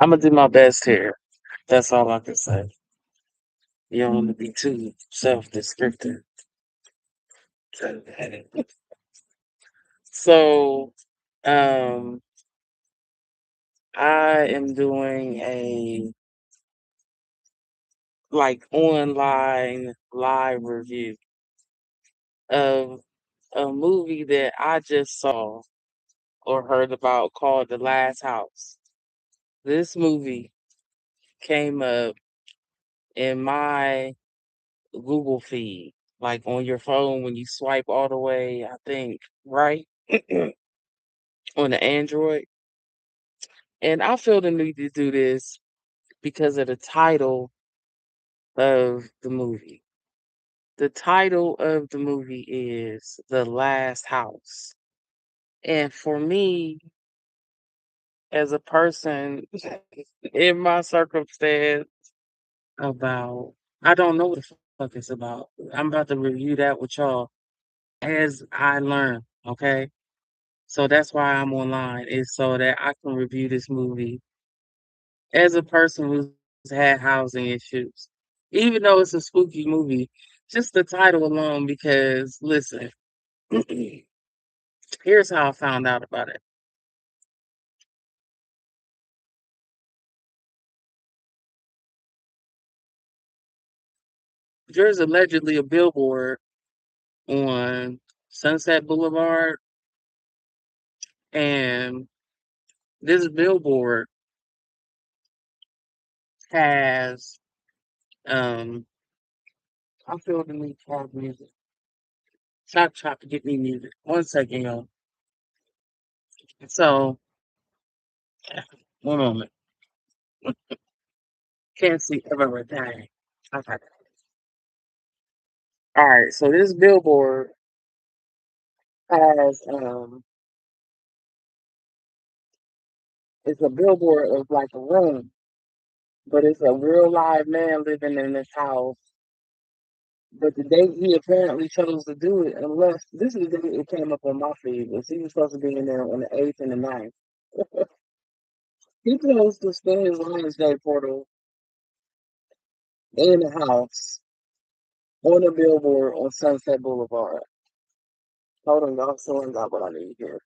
I'm gonna do my best here. That's all I can say. You don't want to be too self-descriptive. So, um, I am doing a like online live review of a movie that I just saw or heard about called The Last House. This movie came up in my Google feed, like on your phone when you swipe all the way, I think, right? On the Android. And I feel the need to do this because of the title of the movie. The title of the movie is The Last House. And for me, as a person in my circumstance, about I don't know what the fuck it's about. I'm about to review that with y'all as I learn, okay? So that's why I'm online, is so that I can review this movie as a person who's had housing issues. Even though it's a spooky movie, just the title alone, because listen, here's how I found out about it. There's allegedly a billboard on Sunset Boulevard, and this billboard has um I feel the need to have music. Chop chop to get me music. One second, y'all. So one moment. Can't see everything. Okay. All right. So this billboard has it's a billboard of like a room, but it's a real live man living in this house. But the day he apparently chose to do it, unless this is the day it came up on my feed, was he was supposed to be in there on the 8th and the 9th. He chose to spend his Lions Day portal in the house on a billboard on Sunset Boulevard. Hold on, y'all. Someone got what I need here.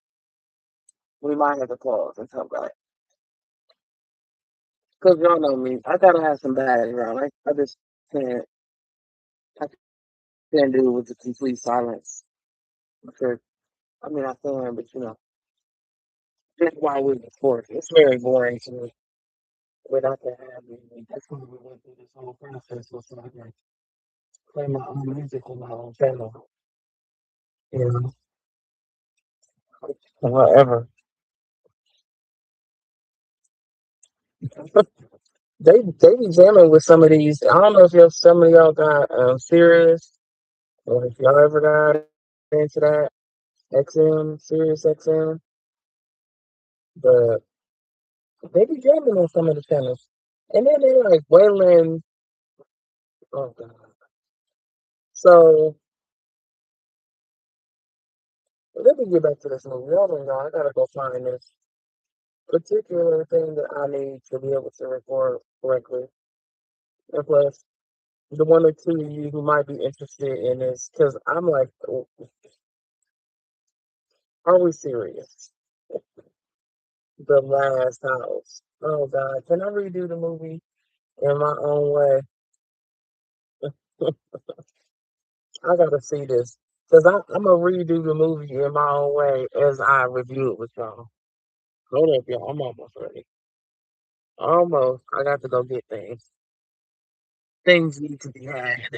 We might have to pause and come back. Because y'all know me. I gotta have some background. I just can't I can't do it with the complete silence. Because I mean I can, but just while we record. It's very boring to me without the having. That's why we went through this whole process so I can play my own music on my own channel. You know, whatever. They be jamming with some of these. I don't know if y'all some of y'all got Sirius or if y'all ever got into that XM, Sirius XM, but they be jamming on some of the channels. And then they like wailing. Oh god. So let me get back to this movie. Hold on, y'all. I gotta go find this particular thing that I need to be able to record correctly. And plus, the one or two of you who might be interested in this, because I'm like, are we serious? The Last House. Oh God, can I redo the movie in my own way? I gotta see this because I'm gonna redo the movie in my own way as I review it with y'all. Hold up, y'all. I'm almost ready. Almost. I got to go get things. Things need to be had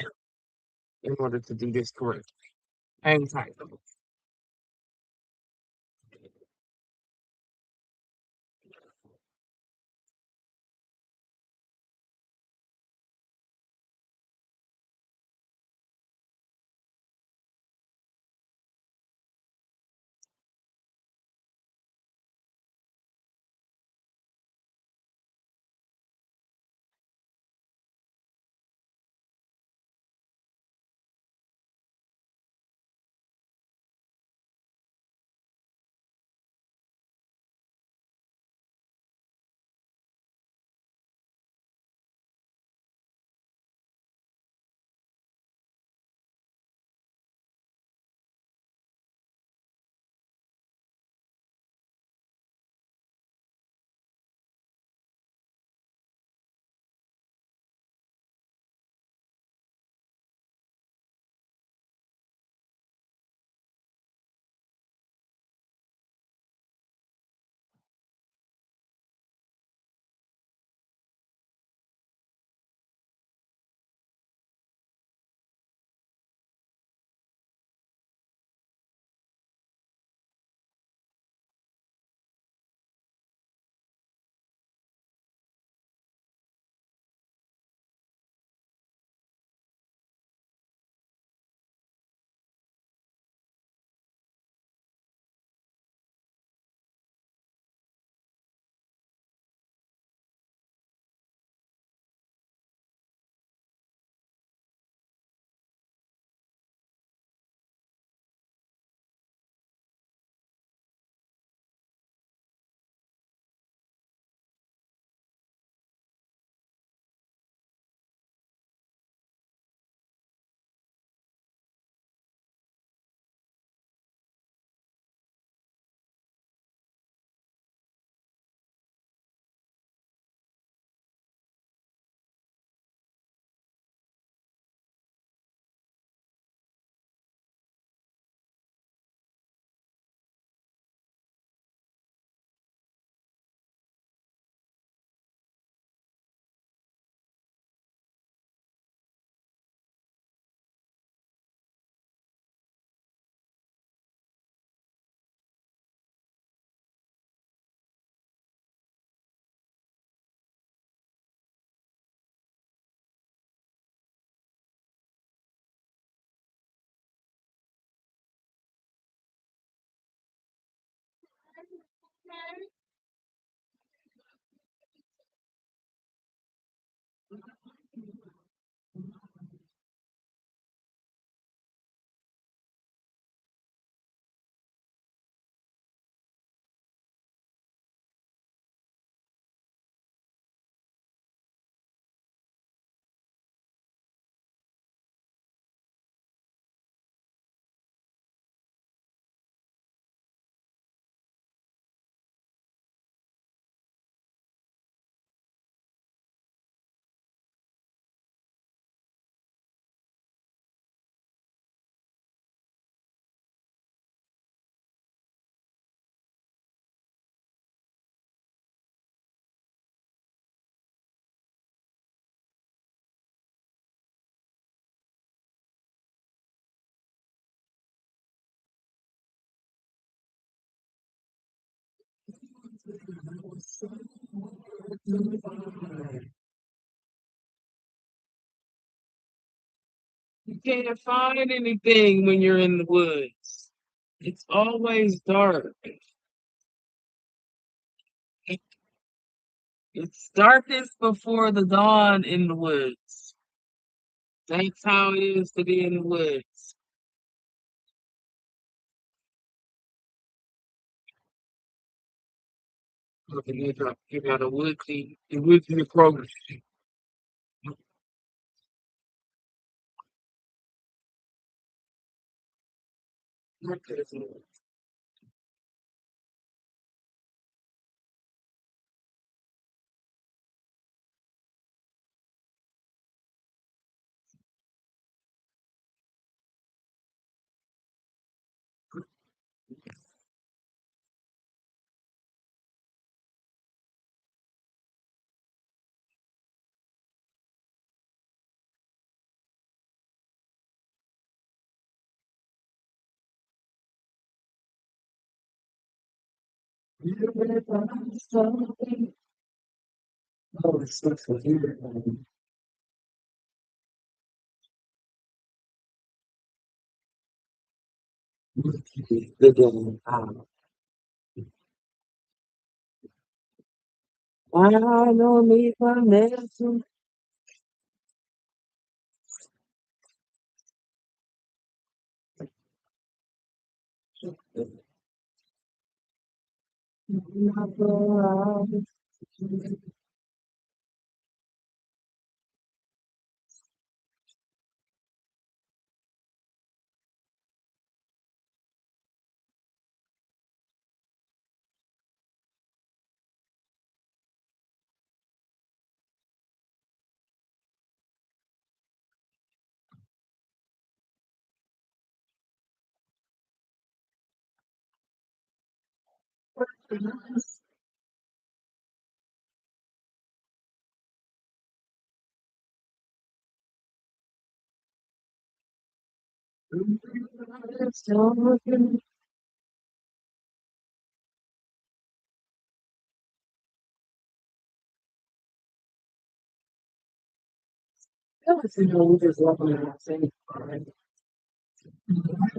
in order to do this correctly. Hang tight. You can't find anything when you're in the woods. It's always dark. It- It's darkest before the dawn in the woods. That's how it is to be in the woods. Look, you got a woodsy program. Oh, it's so here. I know me from medicine.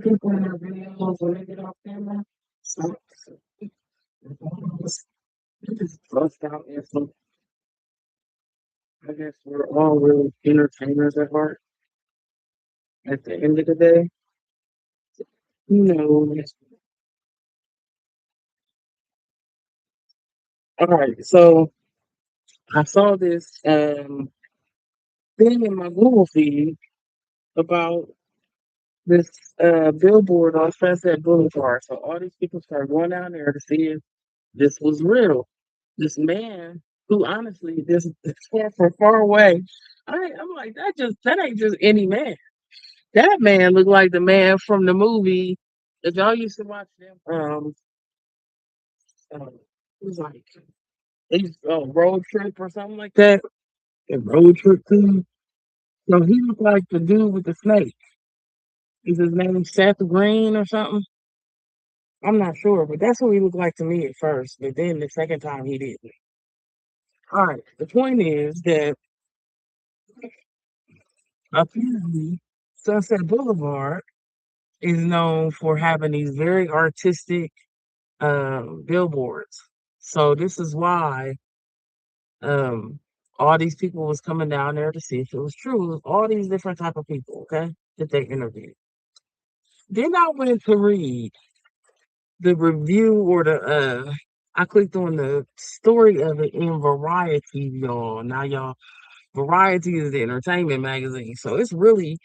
People in their videos when they get off camera, so they just bust out and some. I guess we're all really entertainers at heart. At the end of the day, you know. All right, so I saw this thing in my Google feed about this billboard on Sunset Boulevard. So all these people started going down there to see if this was real. This man who honestly this from far away. I'm like, that ain't just any man. That man looked like the man from the movie that y'all used to watch them. It was like road trip or something like that. A road trip too. So he looked like the dude with the snake. Is his name Seth Green or something? I'm not sure, but that's what he looked like to me at first. But then the second time he didn't. All right. The point is that apparently Sunset Boulevard is known for having these very artistic billboards. So this is why um all these people was coming down there to see if it was true. It was all these different type of people, okay, that they interviewed. Then I went to read the review or I clicked on the story of it in Variety, y'all. Now y'all Variety is the entertainment magazine, so it's really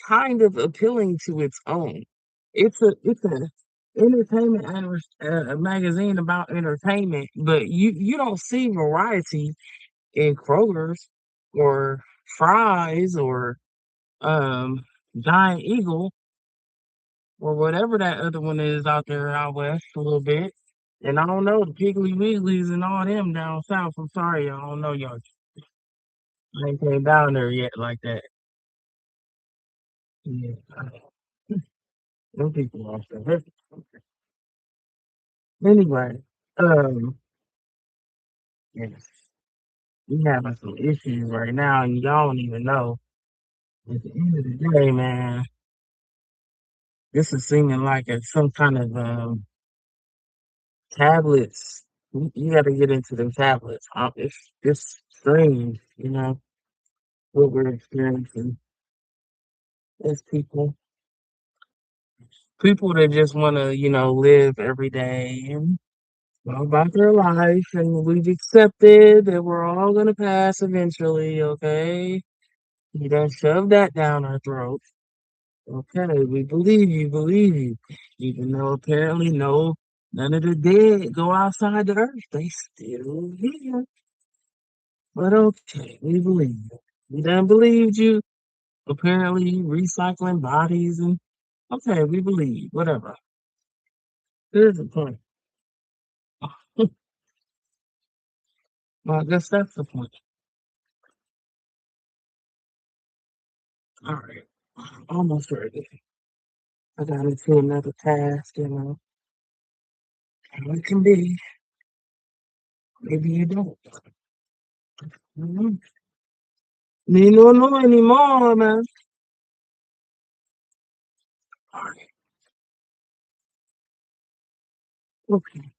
kind of appealing to its own. It's a entertainment magazine about entertainment, but you don't see Variety in Kroger's or Fry's or um Giant Eagle or whatever that other one is out there out west a little bit. And I don't know the Piggly Wigglies and all them down south. I'm sorry, I don't know y'all. I ain't came down there yet like that. Yeah, them people are so. Anyway, um, Yes. We having some issues right now, and y'all don't even know. At the end of the day, man, this is seeming like it's some kind of tablets. You got to get into them tablets. It's strange, what we're experiencing as people that just want to, live every day and go about their life, and we've accepted that we're all gonna pass eventually. Okay, you don't shove that down our throats. Okay, we believe you, even though apparently none of the dead go outside the earth. They still here. But okay, we believe you. We done believed you. Apparently, recycling bodies and okay, we believe. Whatever. Here's the point. Well, I guess that's the point. All right, almost ready. I got into another task, how it can be. Maybe you don't. Mm-hmm. You don't know anymore, man. All right, okay.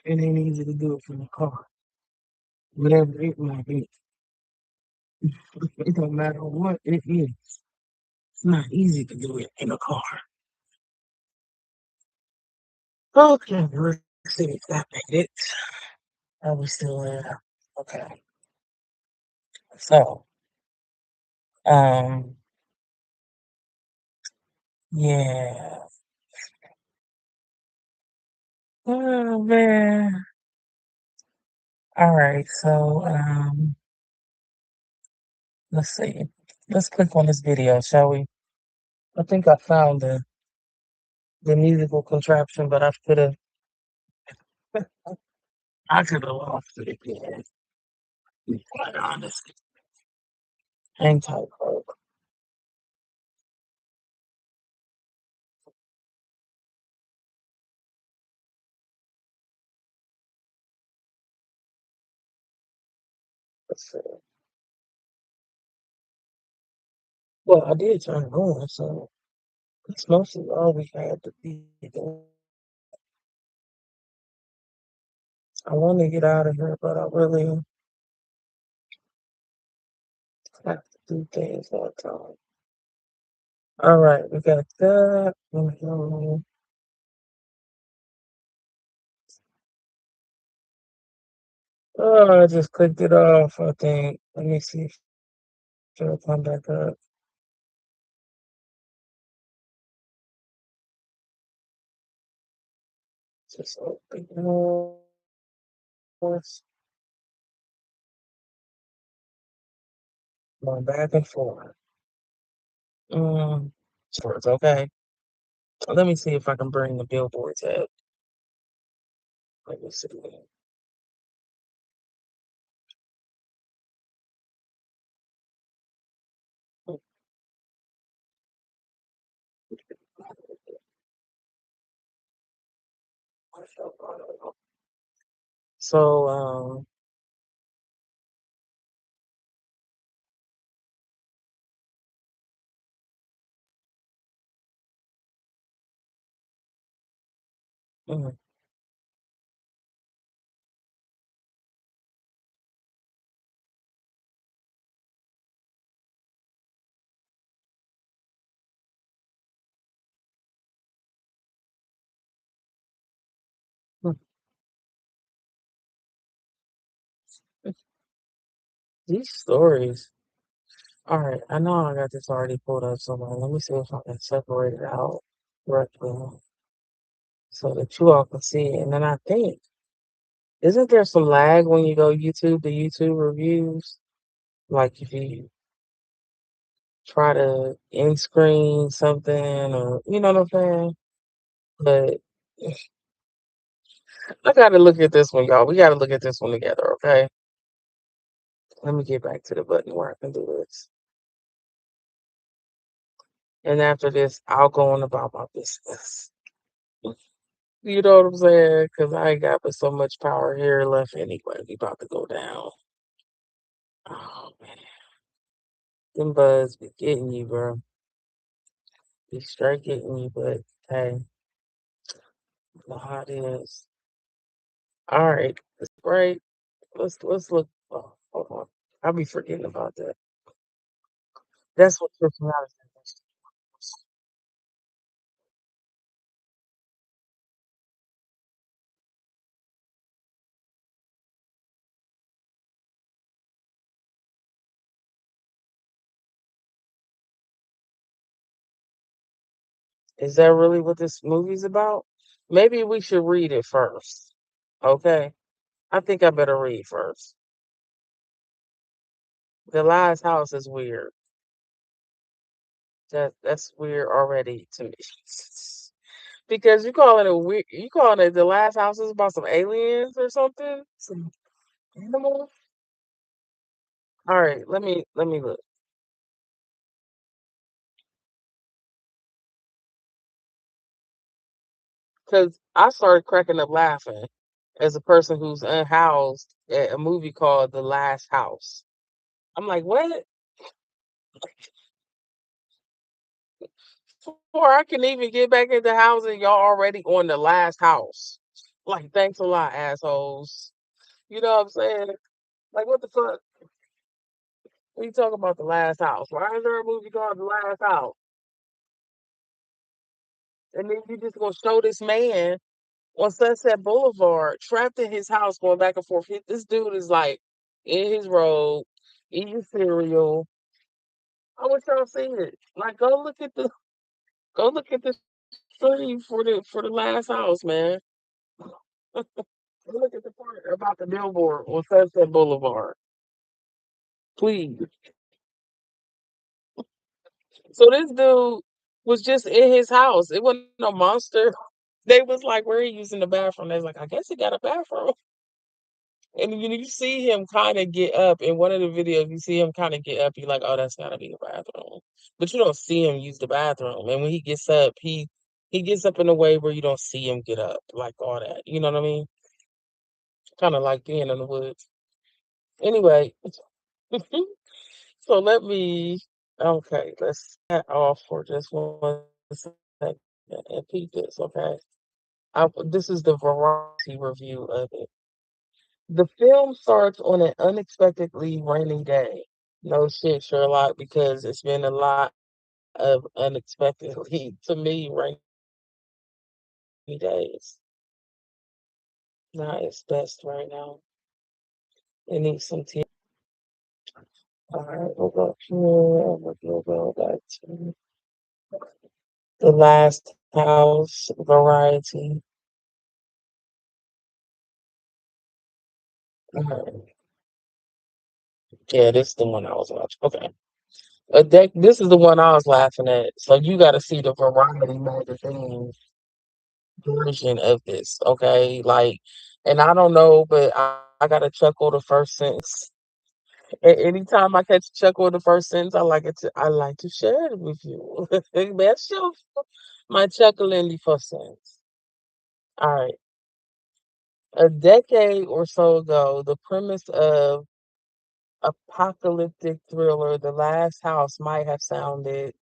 It ain't easy to do it from the car, whatever it might be. It don't matter what it is. It's not easy to do it in a car. Okay, let's see if that made it. Are we still there? Okay. So, um, yeah. Oh man. All right. So, let's see. Let's click on this video, shall we? I think I found the musical contraption, but I could have lost it again. To be quite honest. Hang tight, folks. Let's see. Well, I did turn it on, so it's mostly all we had to be doing. I want to get out of here, but I really have to do things on time. All right, we got that. Oh, I just clicked it off, I think. Let me see if it'll come back up. Just open doors. Going back and forth. Mm, Words, okay. Let me see if I can bring the billboards up. Let me see. So, mm, mm. These stories. All right, I know I got this already pulled up somewhere. Let me see if I can separate it out correctly so that you all can see it. And then I think, isn't there some lag when you go YouTube to YouTube reviews? Like if you try to end screen something or you know what I'm saying? But I gotta look at this one, y'all. We gotta look at this one together, okay? Let me get back to the button where I can do this. And after this, I'll go on about my business. You know what I'm saying? Because I ain't got but so much power here left anyway. We about to go down. Oh man, them bugs be getting you, bro. Be straight getting you, but hey, the hot is. All right, it's great. Let's look. Oh, hold on. I'll be forgetting about that. That's what trips me out. Is that really what this movie's about? Maybe we should read it first. Okay. I think I better read first. The last house is weird. That's weird already to me. Because you calling it weird, you calling it the last house is about some aliens or something? Some animals? All right, let me look. Because I started cracking up laughing as a person who's unhoused at a movie called The Last House. I'm like, what? Before I can even get back into housing, y'all already on the last house. Like, thanks a lot, assholes. You know what I'm saying? Like, what the fuck? We talking about the last house. Why is there a movie called The Last House? And then you just gonna show this man on Sunset Boulevard, trapped in his house, going back and forth. This dude is like in his robe, eating cereal. I want y'all to see it. Like, go look at the screen for the last house, man. Go look at the part about the billboard on Sunset Boulevard, please. So this dude was just in his house. It wasn't no monster. They was like, "Where are you using the bathroom?" They was like, "I guess he got a bathroom." And when you see him kind of get up in one of the videos, you see him kind of get up. You're like, "Oh, that's gotta be the bathroom," but you don't see him use the bathroom. And when he gets up, he gets up in a way where you don't see him get up, like all that. You know what I mean? Kind of like being in the woods. Anyway, so let me. Okay, let's set off for just 1 second and peep this. Okay, this is the variety review of it. The film starts on an unexpectedly rainy day. No shit, Sherlock, because it's been a lot of unexpectedly, to me, rainy days. Not its best right now. It needs some tea. All right, we'll go here. We'll go back to the last house variety. All right. Yeah, this is the one I was watching. Okay. This is the one I was laughing at. So you got to see the Variety magazine version of this, okay? Like, and I don't know, but I got to chuckle the first sentence. Anytime I catch a chuckle in the first sentence, I like to share it with you. That's your my chuckle in the first sentence. All right. A decade or so ago, the premise of apocalyptic thriller The Last House might have sounded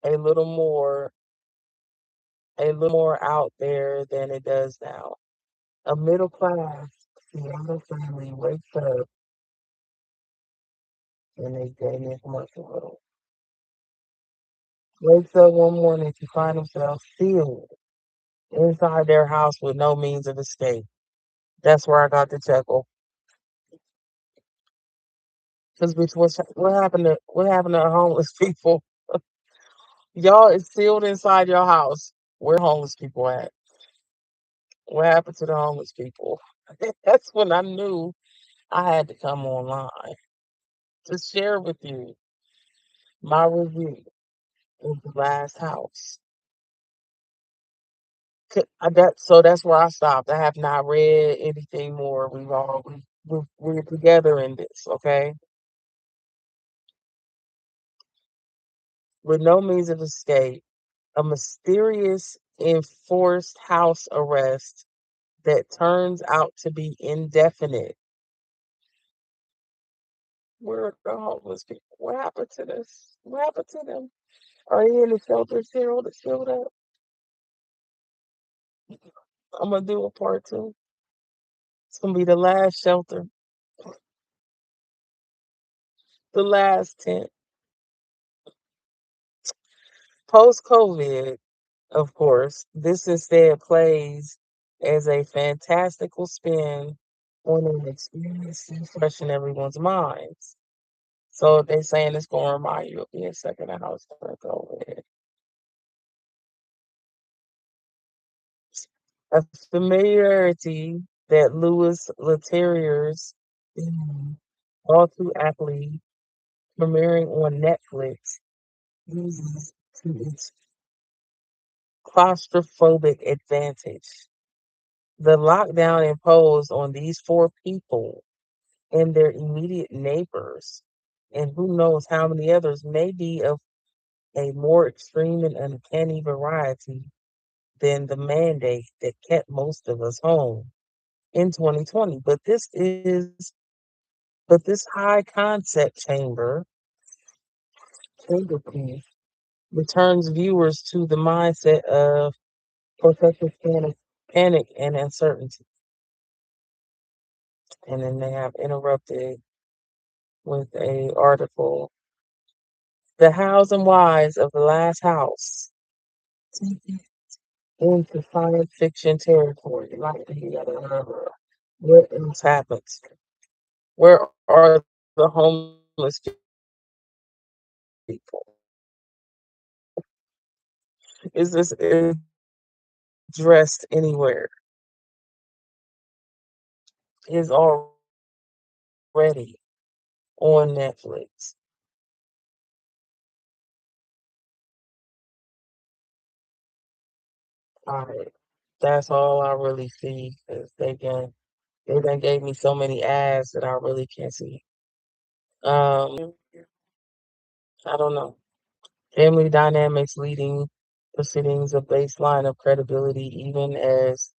a little more a little more out there than it does now. A middle class Seattle family in a dating commercial. Wakes up one morning to find themselves sealed inside their house with no means of escape. That's where I got the chuckle. Because what happened to homeless people? Y'all is sealed inside your house. Where homeless people at? What happened to the homeless people? That's when I knew I had to come online to share with you my review of the last house. So that's where I stopped. I have not read anything more. We're together in this, okay? With no means of escape, a mysterious enforced house arrest that turns out to be indefinite. Where are the homeless people? What happened to this? What happened to them? Are they in the shelter still that showed up? I'm gonna do a part two. It's gonna be the last shelter, the last tent. Post COVID, of course, this instead plays as a fantastical spin on an experience still fresh in everyone's minds. So they saying it's gonna remind you of being stuck in a house during COVID. A familiarity that Louis Leterrier's all too aptly premiering on Netflix uses to its claustrophobic advantage. The lockdown imposed on these four people and their immediate neighbors, and who knows how many others, may be of a more extreme and uncanny variety than the mandate that kept most of us home in 2020. But this high concept chamber piece, returns viewers to the mindset of protective panic and uncertainty. And then they have interrupted with a article. The hows and whys of the last house into science fiction territory. Like what else happens? Where are the homeless people? Is this addressed anywhere? Is already on Netflix. All right. That's all I really see because they done gave me so many ads that I really can't see. I don't know. Family dynamics leading proceedings a baseline of credibility, even as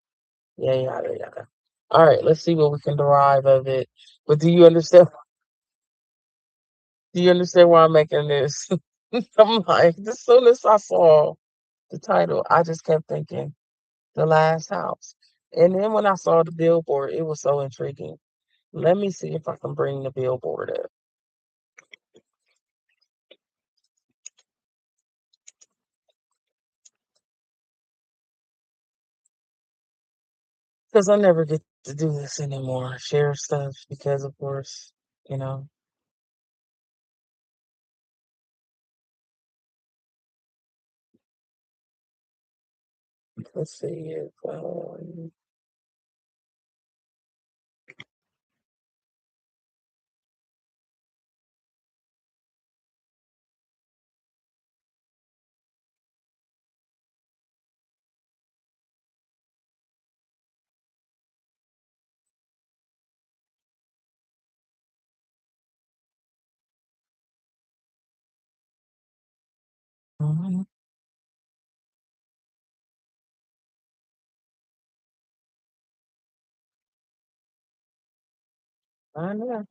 yeah, yada yada. All right, let's see what we can derive of it. But do you understand? Do you understand why I'm making this? I'm like, as soon as I saw the title, I just kept thinking, The Last House. And then when I saw the billboard, it was so intriguing. Let me see if I can bring the billboard up. Because I never get to do this anymore, share stuff, because of course, you know, let's see if mhm, I know.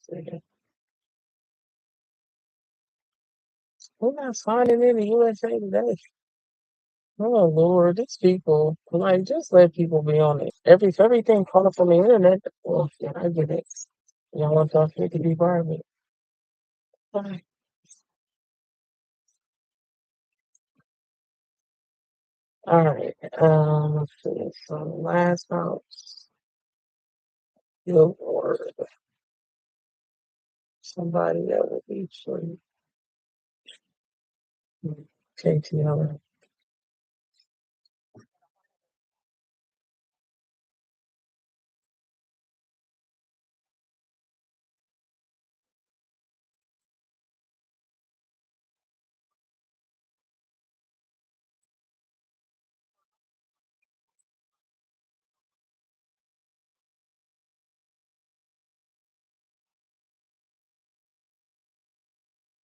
See, we're not finding in the USA today. Oh Lord, these people like just let people be on it. Everything coming from the internet. Well, yeah, I get it. Y'all want y'all shit to be private. Fine. All right. Let's see. So last house, billboard, somebody that would be free. KTL.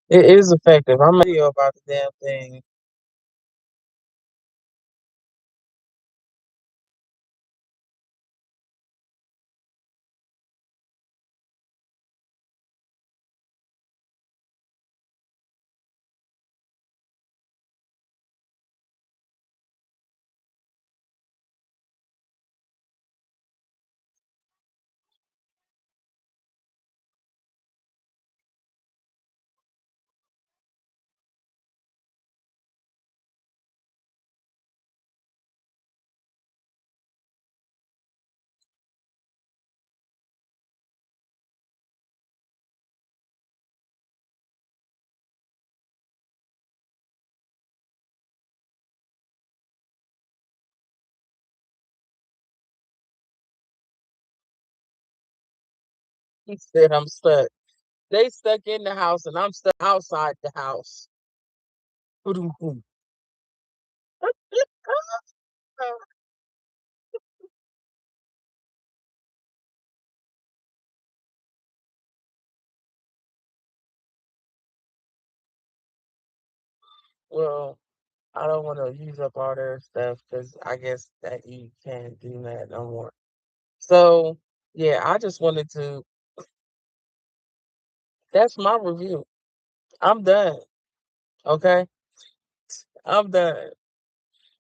It is effective. I'm gonna tell you about the damn thing. He said I'm stuck. They stuck in the house and I'm stuck outside the house. Well, I don't want to use up all their stuff because I guess that you can't do that no more. So, yeah, I just wanted to. That's my review. I'm done. Okay, I'm done.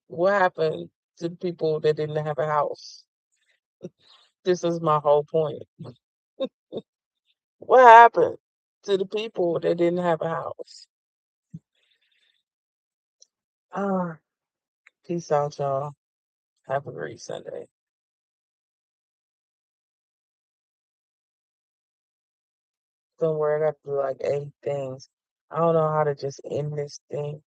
What happened to the people that didn't have a house? This is my whole point. What happened to the people that didn't have a house? Ah, peace out, y'all. Have a great Sunday. Don't worry, I got to do like 8 things. I don't know how to just end this thing.